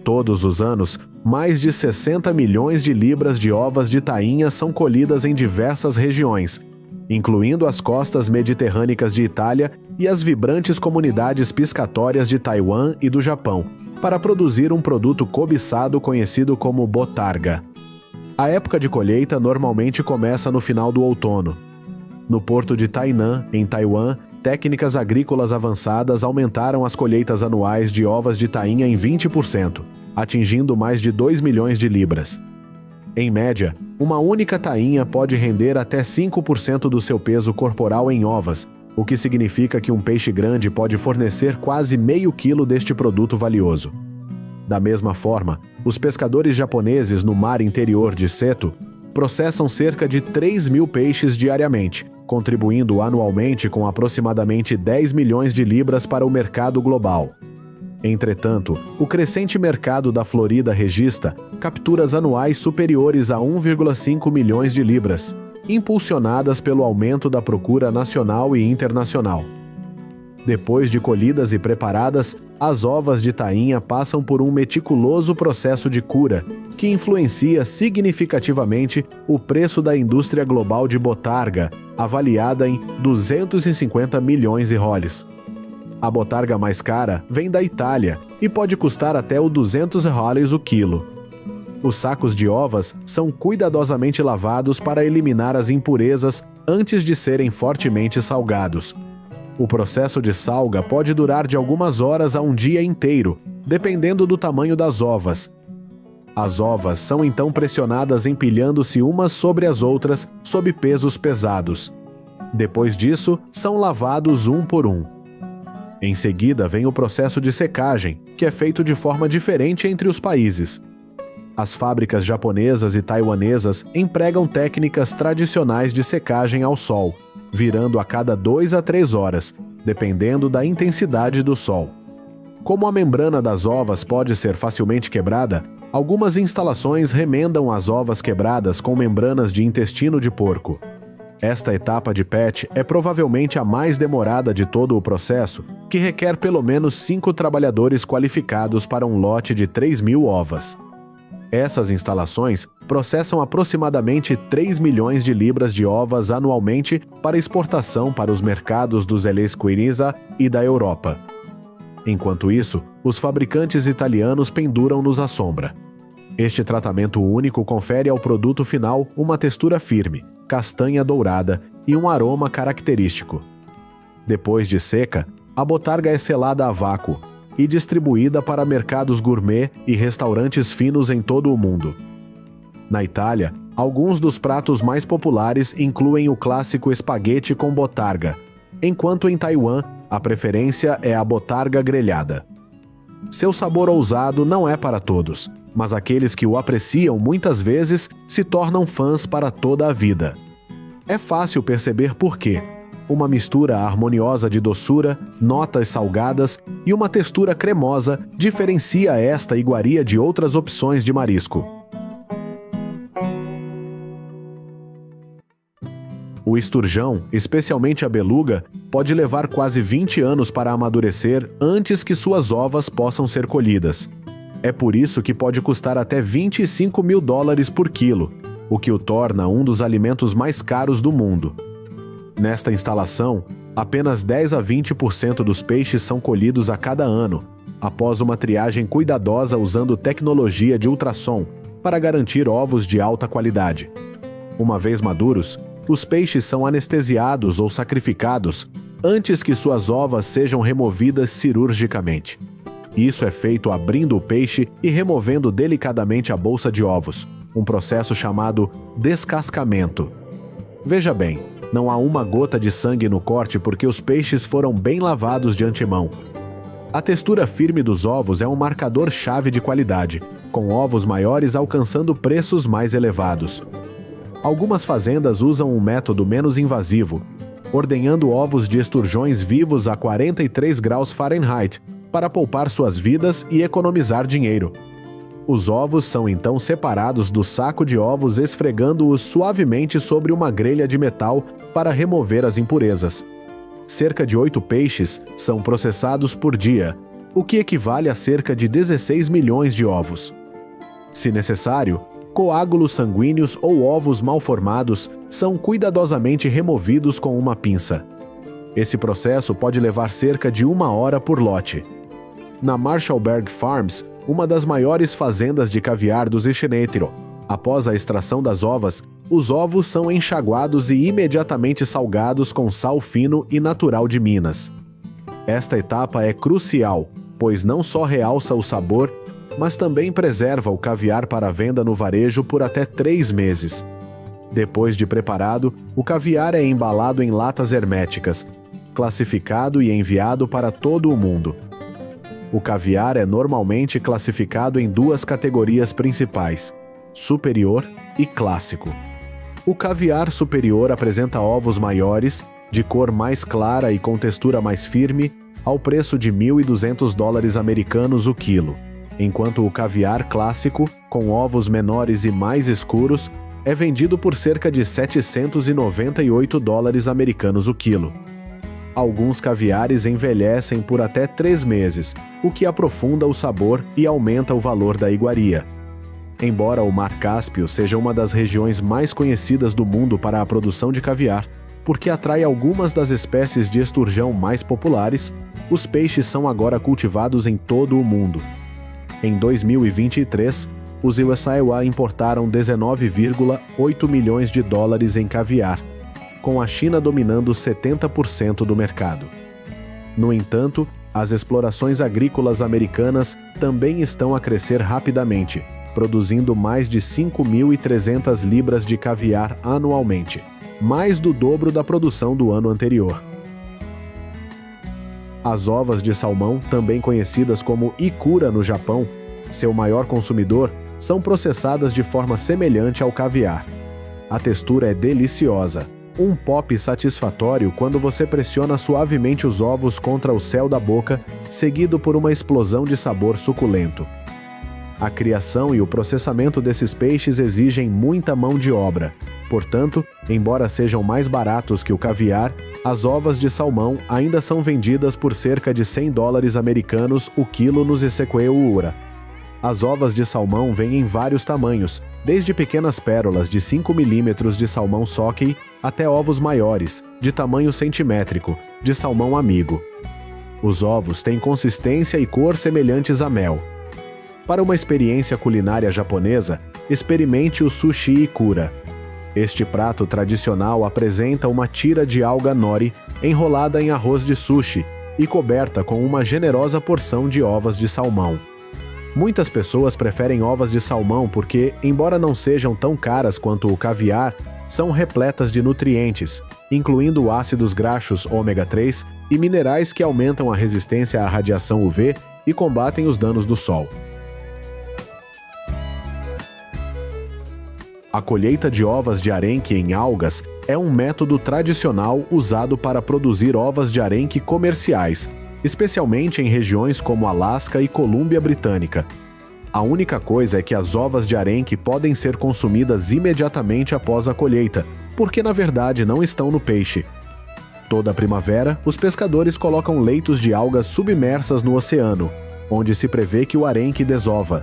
Todos os anos, mais de 60 milhões de libras de ovas de tainha são colhidas em diversas regiões, incluindo as costas mediterrâneas de Itália e as vibrantes comunidades piscatórias de Taiwan e do Japão, para produzir um produto cobiçado conhecido como botarga. A época de colheita normalmente começa no final do outono. No porto de Tainan, em Taiwan, técnicas agrícolas avançadas aumentaram as colheitas anuais de ovas de tainha em 20%, atingindo mais de 2 milhões de libras. Em média, uma única tainha pode render até 5% do seu peso corporal em ovas, o que significa que um peixe grande pode fornecer quase meio quilo deste produto valioso. Da mesma forma, os pescadores japoneses no mar interior de Seto processam cerca de 3 mil peixes diariamente, contribuindo anualmente com aproximadamente 10 milhões de libras para o mercado global. Entretanto, o crescente mercado da Flórida registra capturas anuais superiores a 1,5 milhões de libras, impulsionadas pelo aumento da procura nacional e internacional. Depois de colhidas e preparadas, as ovas de tainha passam por um meticuloso processo de cura, que influencia significativamente o preço da indústria global de botarga, avaliada em 250 milhões de roles. A botarga mais cara vem da Itália e pode custar até o 200 roles o quilo. Os sacos de ovas são cuidadosamente lavados para eliminar as impurezas antes de serem fortemente salgados. O processo de salga pode durar de algumas horas a um dia inteiro, dependendo do tamanho das ovas. As ovas são então pressionadas empilhando-se umas sobre as outras sob pesos pesados. Depois disso, são lavados um por um. Em seguida vem o processo de secagem, que é feito de forma diferente entre os países. As fábricas japonesas e taiwanesas empregam técnicas tradicionais de secagem ao sol, virando a cada 2 a 3 horas, dependendo da intensidade do sol. Como a membrana das ovas pode ser facilmente quebrada, algumas instalações remendam as ovas quebradas com membranas de intestino de porco. Esta etapa de PET é provavelmente a mais demorada de todo o processo, que requer pelo menos 5 trabalhadores qualificados para um lote de 3.000 ovas. Essas instalações processam aproximadamente 3 milhões de libras de ovas anualmente para exportação para os mercados dos Elesquiniza e da Europa. Enquanto isso, os fabricantes italianos penduram-nos à sombra. Este tratamento único confere ao produto final uma textura firme, castanha dourada e um aroma característico. Depois de seca, a botarga é selada a vácuo e distribuída para mercados gourmet e restaurantes finos em todo o mundo. Na Itália, alguns dos pratos mais populares incluem o clássico espaguete com botarga, enquanto em Taiwan, a preferência é a botarga grelhada. Seu sabor ousado não é para todos, mas aqueles que o apreciam muitas vezes se tornam fãs para toda a vida. É fácil perceber por quê. Uma mistura harmoniosa de doçura, notas salgadas e uma textura cremosa diferencia esta iguaria de outras opções de marisco. O esturjão, especialmente a beluga, pode levar quase 20 anos para amadurecer antes que suas ovas possam ser colhidas. É por isso que pode custar até $25.000 por quilo, o que o torna um dos alimentos mais caros do mundo. Nesta instalação, apenas 10 a 20% dos peixes são colhidos a cada ano, após uma triagem cuidadosa usando tecnologia de ultrassom para garantir ovos de alta qualidade. Uma vez maduros, os peixes são anestesiados ou sacrificados antes que suas ovas sejam removidas cirurgicamente. Isso é feito abrindo o peixe e removendo delicadamente a bolsa de ovos, um processo chamado descascamento. Veja bem, não há uma gota de sangue no corte porque os peixes foram bem lavados de antemão. A textura firme dos ovos é um marcador-chave de qualidade, com ovos maiores alcançando preços mais elevados. Algumas fazendas usam um método menos invasivo, ordenhando ovos de esturjões vivos a 43 graus Fahrenheit para poupar suas vidas e economizar dinheiro. Os ovos são então separados do saco de ovos esfregando-os suavemente sobre uma grelha de metal para remover as impurezas. Cerca de 8 peixes são processados por dia, o que equivale a cerca de 16 milhões de ovos. Se necessário, coágulos sanguíneos ou ovos mal formados são cuidadosamente removidos com uma pinça. Esse processo pode levar cerca de 1 hora por lote. Na Marshallberg Farms, uma das maiores fazendas de caviar do Zichenetiro, após a extração das ovas, os ovos são enxaguados e imediatamente salgados com sal fino e natural de Minas. Esta etapa é crucial, pois não só realça o sabor, mas também preserva o caviar para venda no varejo por até 3 meses. Depois de preparado, o caviar é embalado em latas herméticas, classificado e enviado para todo o mundo. O caviar é normalmente classificado em 2 categorias principais: superior e clássico. O caviar superior apresenta ovos maiores, de cor mais clara e com textura mais firme, ao preço de $1.200 americanos o quilo, enquanto o caviar clássico, com ovos menores e mais escuros, é vendido por cerca de $798 americanos o quilo. Alguns caviares envelhecem por até 3 meses, o que aprofunda o sabor e aumenta o valor da iguaria. Embora o Mar Cáspio seja uma das regiões mais conhecidas do mundo para a produção de caviar, porque atrai algumas das espécies de esturjão mais populares, os peixes são agora cultivados em todo o mundo. Em 2023, os USAID importaram $19,8 milhões em caviar, com a China dominando 70% do mercado. No entanto, as explorações agrícolas americanas também estão a crescer rapidamente, produzindo mais de 5.300 libras de caviar anualmente, mais do dobro da produção do ano anterior. As ovas de salmão, também conhecidas como ikura no Japão, seu maior consumidor, são processadas de forma semelhante ao caviar. A textura é deliciosa, um pop satisfatório quando você pressiona suavemente os ovos contra o céu da boca, seguido por uma explosão de sabor suculento. A criação e o processamento desses peixes exigem muita mão de obra. Portanto, embora sejam mais baratos que o caviar, as ovas de salmão ainda são vendidas por cerca de $100 americanos o quilo nos Esekweu-ura. As ovas de salmão vêm em vários tamanhos, desde pequenas pérolas de 5 milímetros de salmão sockeye até ovos maiores, de tamanho centimétrico, de salmão amigo. Os ovos têm consistência e cor semelhantes a mel. Para uma experiência culinária japonesa, experimente o sushi ikura. Este prato tradicional apresenta uma tira de alga nori enrolada em arroz de sushi e coberta com uma generosa porção de ovas de salmão. Muitas pessoas preferem ovas de salmão porque, embora não sejam tão caras quanto o caviar, são repletas de nutrientes, incluindo ácidos graxos ômega 3 e minerais que aumentam a resistência à radiação UV e combatem os danos do sol. A colheita de ovas de arenque em algas é um método tradicional usado para produzir ovas de arenque comerciais, especialmente em regiões como Alasca e Colômbia Britânica. A única coisa é que as ovas de arenque podem ser consumidas imediatamente após a colheita, porque na verdade não estão no peixe. Toda primavera, os pescadores colocam leitos de algas submersas no oceano, onde se prevê que o arenque desova.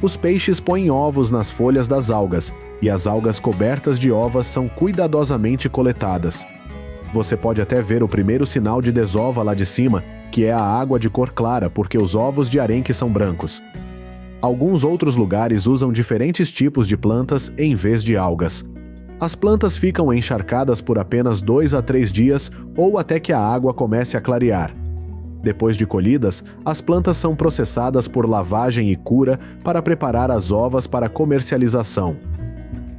Os peixes põem ovos nas folhas das algas, e as algas cobertas de ovas são cuidadosamente coletadas. Você pode até ver o primeiro sinal de desova lá de cima, que é a água de cor clara, porque os ovos de arenque são brancos. Alguns outros lugares usam diferentes tipos de plantas em vez de algas. As plantas ficam encharcadas por apenas 2 a 3 dias ou até que a água comece a clarear. Depois de colhidas, as plantas são processadas por lavagem e cura para preparar as ovas para comercialização.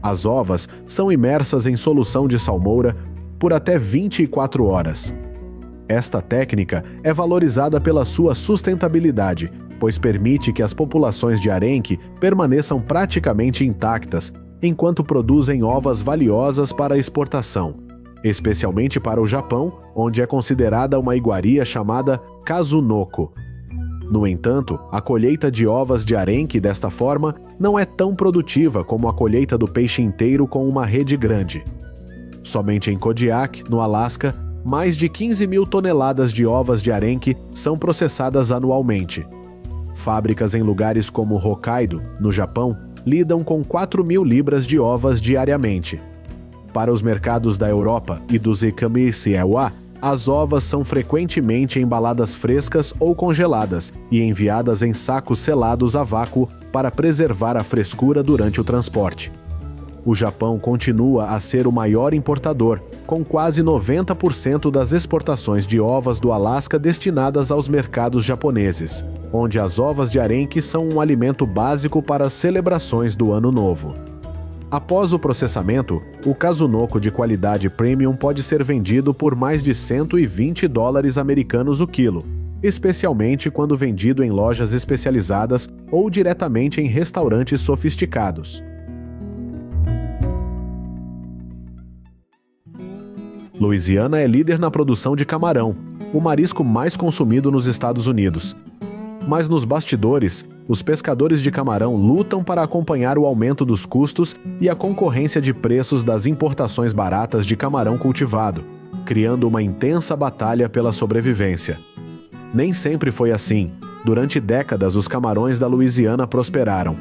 As ovas são imersas em solução de salmoura por até 24 horas. Esta técnica é valorizada pela sua sustentabilidade, pois permite que as populações de arenque permaneçam praticamente intactas, enquanto produzem ovas valiosas para exportação, especialmente para o Japão, onde é considerada uma iguaria chamada kazunoko. No entanto, a colheita de ovas de arenque desta forma não é tão produtiva como a colheita do peixe inteiro com uma rede grande. Somente em Kodiak, no Alasca, mais de 15 mil toneladas de ovas de arenque são processadas anualmente. Fábricas em lugares como Hokkaido, no Japão, lidam com 4 mil libras de ovas diariamente. Para os mercados da Europa e dos e-commerce EUA, as ovas são frequentemente embaladas frescas ou congeladas e enviadas em sacos selados a vácuo para preservar a frescura durante o transporte. O Japão continua a ser o maior importador, com quase 90% das exportações de ovas do Alasca destinadas aos mercados japoneses, onde as ovas de arenque são um alimento básico para as celebrações do Ano Novo. Após o processamento, o Kazunoko de qualidade premium pode ser vendido por mais de $120 americanos o quilo, especialmente quando vendido em lojas especializadas ou diretamente em restaurantes sofisticados. Louisiana é líder na produção de camarão, o marisco mais consumido nos Estados Unidos. Mas nos bastidores, os pescadores de camarão lutam para acompanhar o aumento dos custos e a concorrência de preços das importações baratas de camarão cultivado, criando uma intensa batalha pela sobrevivência. Nem sempre foi assim. Durante décadas, os camarões da Louisiana prosperaram.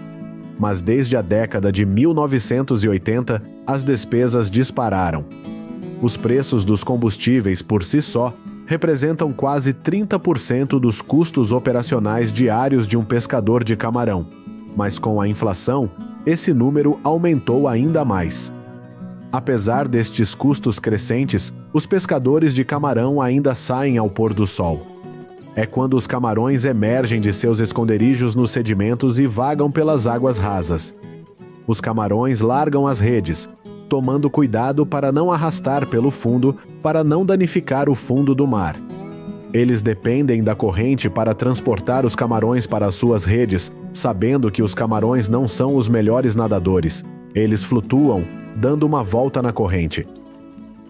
Mas desde a década de 1980, as despesas dispararam. Os preços dos combustíveis, por si só, representam quase 30% dos custos operacionais diários de um pescador de camarão. Mas com a inflação, esse número aumentou ainda mais. Apesar destes custos crescentes, os pescadores de camarão ainda saem ao pôr do sol. É quando os camarões emergem de seus esconderijos nos sedimentos e vagam pelas águas rasas. Os camarões largam as redes, tomando cuidado para não arrastar pelo fundo, para não danificar o fundo do mar. Eles dependem da corrente para transportar os camarões para as suas redes, sabendo que os camarões não são os melhores nadadores. Eles flutuam, dando uma volta na corrente.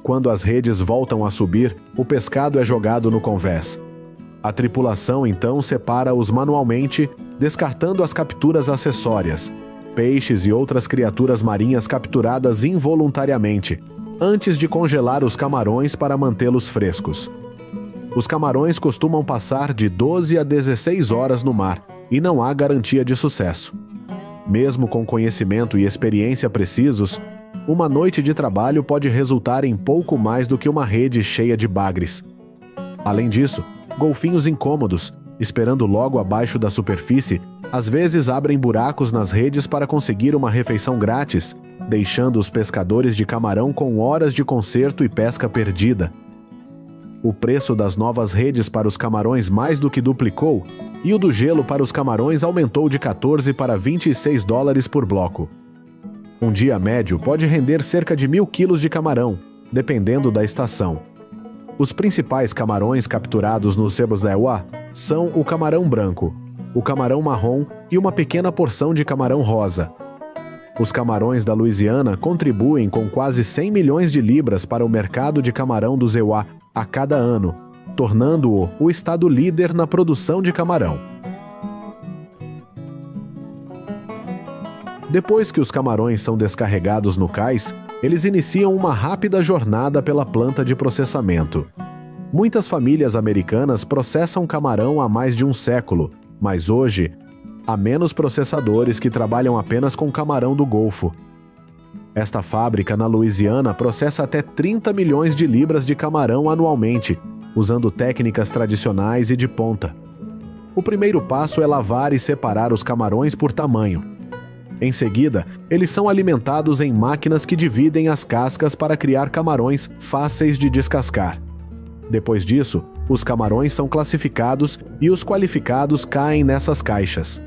Quando as redes voltam a subir, o pescado é jogado no convés. A tripulação então separa-os manualmente, descartando as capturas acessórias, peixes e outras criaturas marinhas capturadas involuntariamente, antes de congelar os camarões para mantê-los frescos. Os camarões costumam passar de 12 a 16 horas no mar, e não há garantia de sucesso. Mesmo com conhecimento e experiência precisos, uma noite de trabalho pode resultar em pouco mais do que uma rede cheia de bagres. Além disso, golfinhos incômodos, esperando logo abaixo da superfície, às vezes abrem buracos nas redes para conseguir uma refeição grátis, deixando os pescadores de camarão com horas de conserto e pesca perdida. O preço das novas redes para os camarões mais do que duplicou, e o do gelo para os camarões aumentou de 14 para $26 por bloco. Um dia médio pode render cerca de 1.000 quilos de camarão, dependendo da estação. Os principais camarões capturados nos sebos da EUA são o camarão branco, o camarão marrom e uma pequena porção de camarão rosa. Os camarões da Louisiana contribuem com quase 100 milhões de libras para o mercado de camarão dos EUA a cada ano, tornando-o o estado líder na produção de camarão. Depois que os camarões são descarregados no cais, eles iniciam uma rápida jornada pela planta de processamento. Muitas famílias americanas processam camarão há mais de um século, mas hoje, há menos processadores que trabalham apenas com camarão do Golfo. Esta fábrica na Louisiana processa até 30 milhões de libras de camarão anualmente, usando técnicas tradicionais e de ponta. O primeiro passo é lavar e separar os camarões por tamanho. Em seguida, eles são alimentados em máquinas que dividem as cascas para criar camarões fáceis de descascar. Depois disso, os camarões são classificados e os qualificados caem nessas caixas.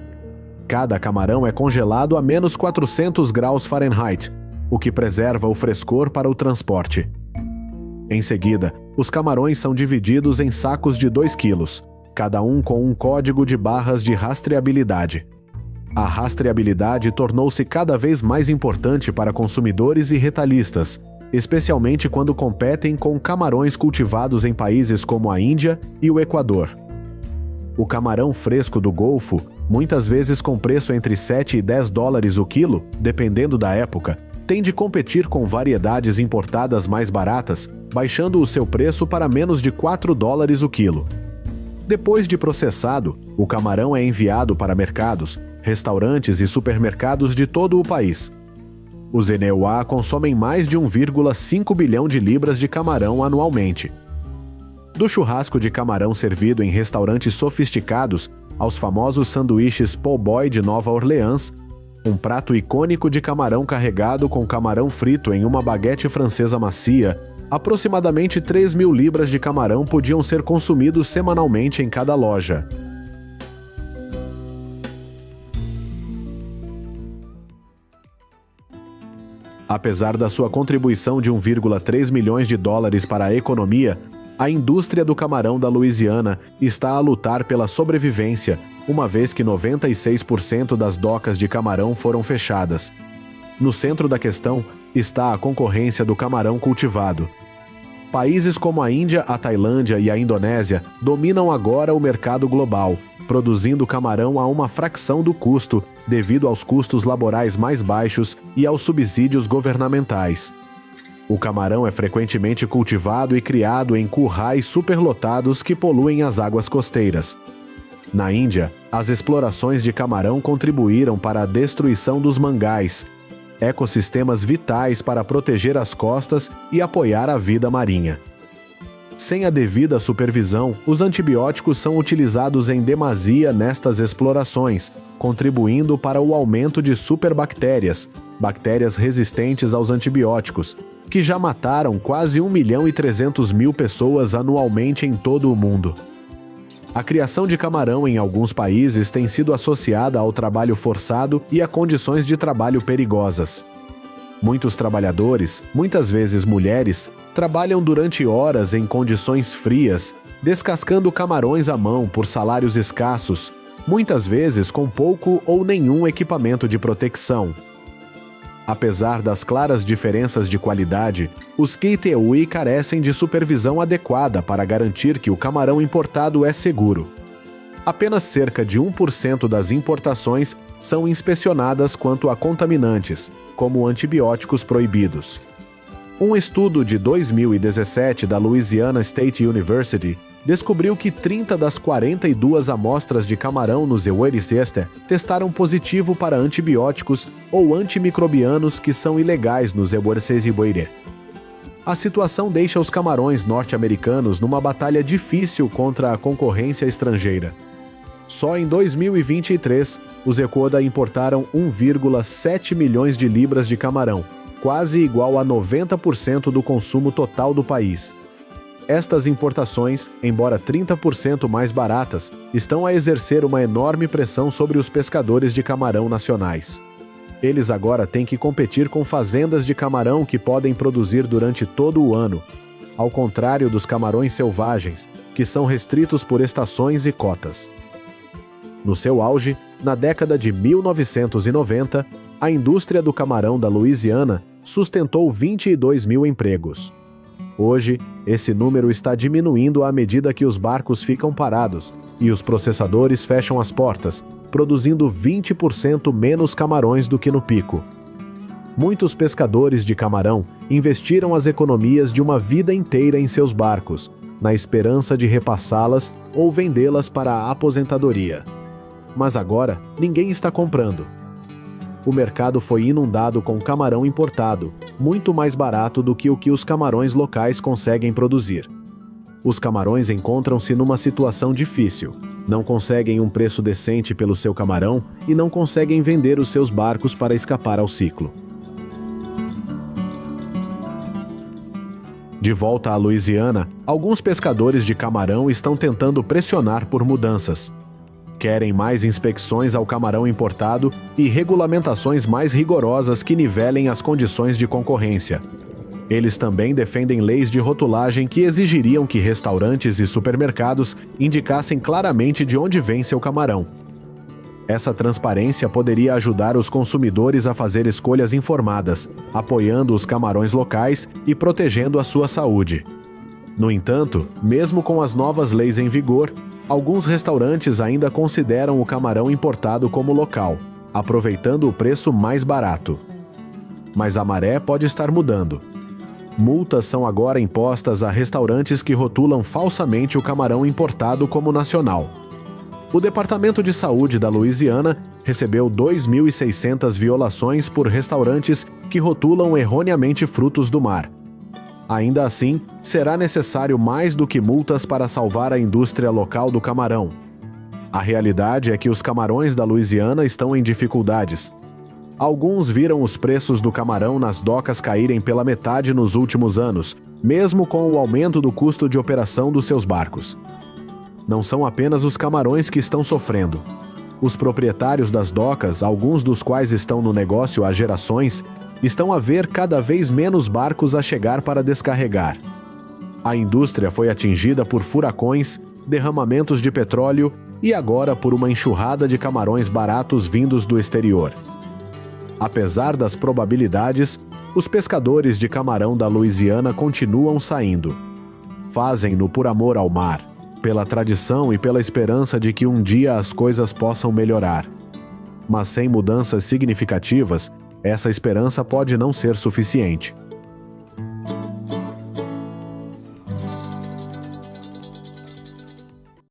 Cada camarão é congelado a menos 400 graus Fahrenheit, o que preserva o frescor para o transporte. Em seguida, os camarões são divididos em sacos de 2 quilos, cada um com um código de barras de rastreabilidade. A rastreabilidade tornou-se cada vez mais importante para consumidores e retalhistas, especialmente quando competem com camarões cultivados em países como a Índia e o Equador. O camarão fresco do Golfo, muitas vezes com preço entre $7 e $10 o quilo, dependendo da época, tem de competir com variedades importadas mais baratas, baixando o seu preço para menos de $4 o quilo. Depois de processado, o camarão é enviado para mercados, restaurantes e supermercados de todo o país. Os ENEUA consomem mais de 1,5 bilhão de libras de camarão anualmente. Do churrasco de camarão servido em restaurantes sofisticados aos famosos sanduíches po' boy de Nova Orleans, um prato icônico de camarão carregado com camarão frito em uma baguete francesa macia, aproximadamente 3.000 libras de camarão podiam ser consumidos semanalmente em cada loja. Apesar da sua contribuição de 1,3 milhões de dólares para a economia, a indústria do camarão da Louisiana está a lutar pela sobrevivência, uma vez que 96% das docas de camarão foram fechadas. No centro da questão está a concorrência do camarão cultivado. Países como a Índia, a Tailândia e a Indonésia dominam agora o mercado global, produzindo camarão a uma fração do custo, devido aos custos laborais mais baixos e aos subsídios governamentais. O camarão é frequentemente cultivado e criado em currais superlotados que poluem as águas costeiras. Na Índia, as explorações de camarão contribuíram para a destruição dos mangais, ecossistemas vitais para proteger as costas e apoiar a vida marinha. Sem a devida supervisão, os antibióticos são utilizados em demasia nestas explorações, contribuindo para o aumento de superbactérias, bactérias resistentes aos antibióticos, que já mataram quase 1.300.000 pessoas anualmente em todo o mundo. A criação de camarão em alguns países tem sido associada ao trabalho forçado e a condições de trabalho perigosas. Muitos trabalhadores, muitas vezes mulheres, trabalham durante horas em condições frias, descascando camarões à mão por salários escassos, muitas vezes com pouco ou nenhum equipamento de proteção. Apesar das claras diferenças de qualidade, os KTUI carecem de supervisão adequada para garantir que o camarão importado é seguro. Apenas cerca de 1% das importações são inspecionadas quanto a contaminantes, como antibióticos proibidos. Um estudo de 2017 da Louisiana State University descobriu que 30 das 42 amostras de camarão no Zewerisester testaram positivo para antibióticos ou antimicrobianos que são ilegais no Zewerisester. A situação deixa os camarões norte-americanos numa batalha difícil contra a concorrência estrangeira. Só em 2023, os Ecoda importaram 1,7 milhões de libras de camarão, quase igual a 90% do consumo total do país. Estas importações, embora 30% mais baratas, estão a exercer uma enorme pressão sobre os pescadores de camarão nacionais. Eles agora têm que competir com fazendas de camarão que podem produzir durante todo o ano, ao contrário dos camarões selvagens, que são restritos por estações e cotas. No seu auge, na década de 1990, a indústria do camarão da Louisiana sustentou 22.000 empregos. Hoje, esse número está diminuindo à medida que os barcos ficam parados e os processadores fecham as portas, produzindo 20% menos camarões do que no pico. Muitos pescadores de camarão investiram as economias de uma vida inteira em seus barcos, na esperança de repassá-las ou vendê-las para a aposentadoria. Mas agora, ninguém está comprando. O mercado foi inundado com camarão importado, muito mais barato do que o que os camarões locais conseguem produzir. Os camarões encontram-se numa situação difícil. Não conseguem um preço decente pelo seu camarão e não conseguem vender os seus barcos para escapar ao ciclo. De volta à Louisiana, alguns pescadores de camarão estão tentando pressionar por mudanças. Querem mais inspeções ao camarão importado e regulamentações mais rigorosas que nivelem as condições de concorrência. Eles também defendem leis de rotulagem que exigiriam que restaurantes e supermercados indicassem claramente de onde vem seu camarão. Essa transparência poderia ajudar os consumidores a fazer escolhas informadas, apoiando os camarões locais e protegendo a sua saúde. No entanto, mesmo com as novas leis em vigor, alguns restaurantes ainda consideram o camarão importado como local, aproveitando o preço mais barato. mas a maré pode estar mudando. Multas são agora impostas a restaurantes que rotulam falsamente o camarão importado como nacional. O Departamento de Saúde da Louisiana recebeu 2.600 violações por restaurantes que rotulam erroneamente frutos do mar. Ainda assim, será necessário mais do que multas para salvar a indústria local do camarão. A realidade é que os camarões da Louisiana estão em dificuldades. Alguns viram os preços do camarão nas docas caírem pela metade nos últimos anos, mesmo com o aumento do custo de operação dos seus barcos. Não são apenas os camarões que estão sofrendo. Os proprietários das docas, alguns dos quais estão no negócio há gerações, estão a ver cada vez menos barcos a chegar para descarregar. A indústria foi atingida por furacões, derramamentos de petróleo e agora por uma enxurrada de camarões baratos vindos do exterior. Apesar das probabilidades, os pescadores de camarão da Louisiana continuam saindo. Fazem-no por amor ao mar, pela tradição e pela esperança de que um dia as coisas possam melhorar. Mas sem mudanças significativas, essa esperança pode não ser suficiente.